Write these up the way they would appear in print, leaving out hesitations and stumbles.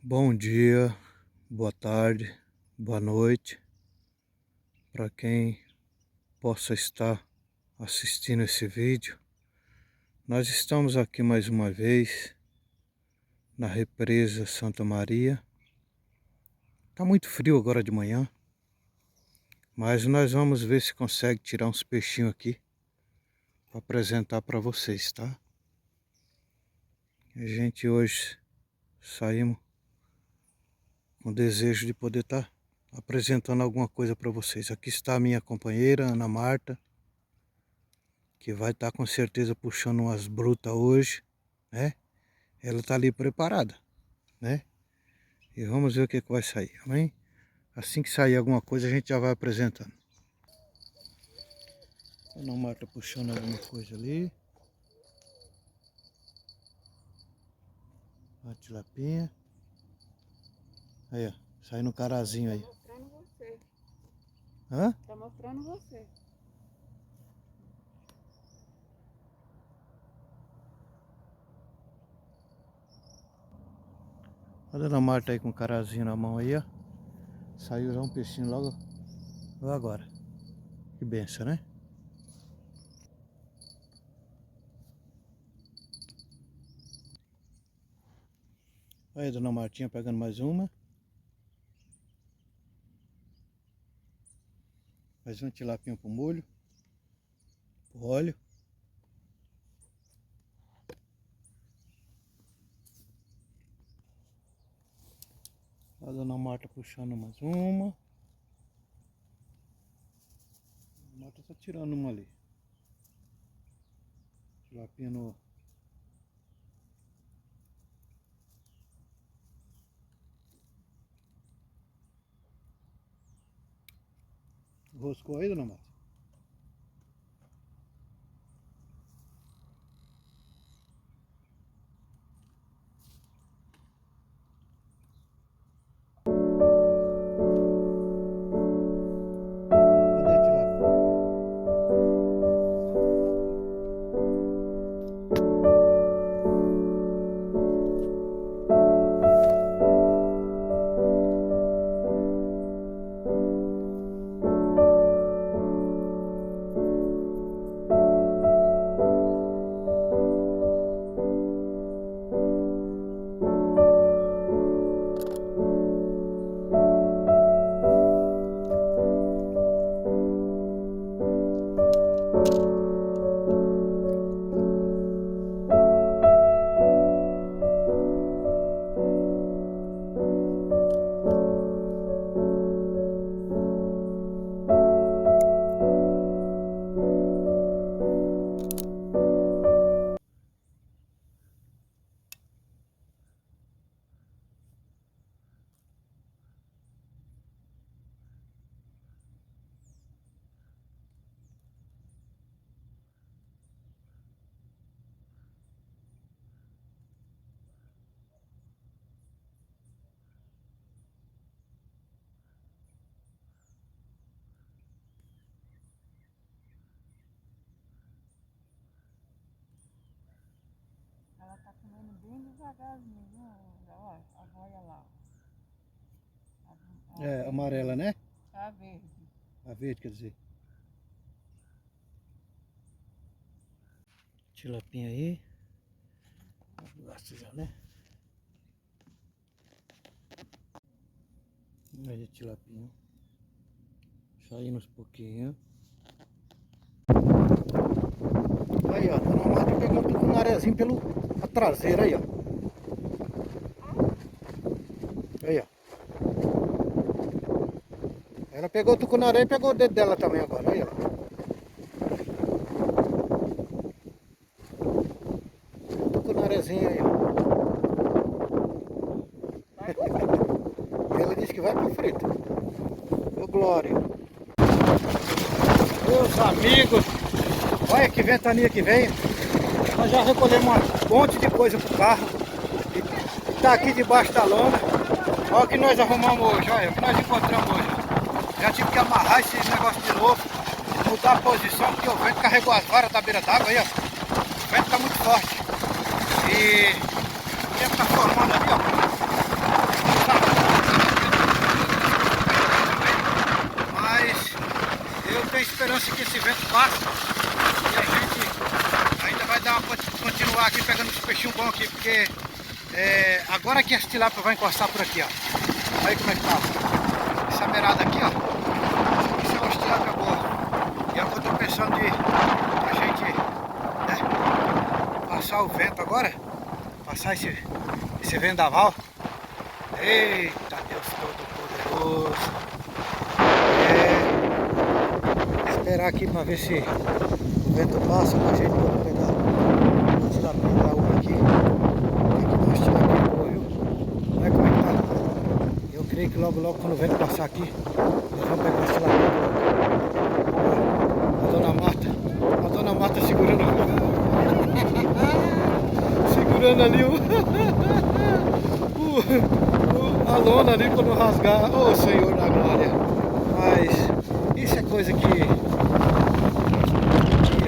Bom dia, boa tarde, boa noite para quem possa estar assistindo esse vídeo. Nós estamos aqui mais uma vez na represa Santa Maria. Tá muito frio agora de manhã, mas nós vamos ver se consegue tirar uns peixinhos aqui para apresentar para vocês, tá? A gente hoje saímos com desejo de poder estar apresentando alguma coisa para vocês. Aqui está a minha companheira Ana Marta, que vai estar com certeza puxando umas brutas hoje, né? Ela está ali preparada, né? E vamos ver o que vai sair, amém? Assim que sair alguma coisa a gente já vai apresentando. A Ana Marta puxando alguma coisa ali. A tilapinha. Aí, ó, saindo um carazinho aí. Tá mostrando você. Hã? Tá mostrando você. Olha a Ana Marta aí com o carazinho na mão aí, ó. Saiu já um peixinho logo agora. Que benção, né? Aí a Dona Martinha pegando mais uma. Mais uma tilapinha pro molho. Pro óleo. A Dona Marta puxando mais uma. A Marta tá tirando uma ali. Tilapinha no... Roscou aí, Dona Marta? Cadê a tilápia? Ela tá comendo bem devagarzinho, né? Olha, a boia lá. É, amarela, né? A verde. A verde, quer dizer. Tilapinha aí. Gosto já, né? Olha a tilapinha. Saindo uns pouquinhos. Aí, ó. Dona Marta pegou um tucunarezinho pela traseira aí, ó. Aí, ó. Ela pegou o tucunaré e pegou o dedo dela também agora. Aí, ó. Tucunarezinho aí, ó. Ela disse que vai pra frita. Ô, Glória. Meus amigos. Olha que ventania que vem. Nós já recolhemos um monte de coisa pro carro. E tá aqui debaixo da lona. Olha o que nós arrumamos hoje. Olha o que nós encontramos hoje. Já tive que amarrar esse negócio de novo. Mudar a posição porque o vento carregou as varas da beira d'água aí, ó. O vento tá muito forte. E o tempo tá formando ali, ó. esse peixinho bom aqui, porque agora que as tilápia vai encostar por aqui, ó. Olha como é que tá. Essa merada aqui, ó. Isso é uma tilápia boa. E é o que eu tô pensando de a gente passar o vento agora. Passar esse vendaval. Eita Deus Todo-Poderoso. Esperar aqui para ver se o vento passa pra gente poder pegar uma tilapia da uma aqui. Aqui nós tilapia boa, viu? Olha como é que tá. Eu creio que logo quando o vento passar aqui, nós vamos pegar uma tilapia. A dona Marta segurando segurando ali a lona ali para não rasgar. Ô Senhor da glória. Mas isso é coisa que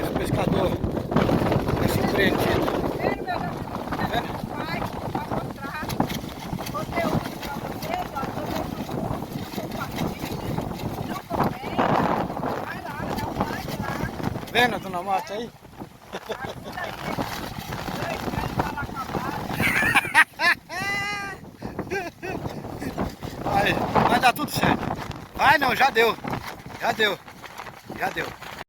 os pescadores é surpreendido. Vendo, meu amigo? Vai para mostrar conteúdo para vocês, ó. Não convém. Vai lá, dá um like lá. Vendo a dona Marta aí? Vai dar tudo certo. Vai não, já deu. Já deu. Já deu.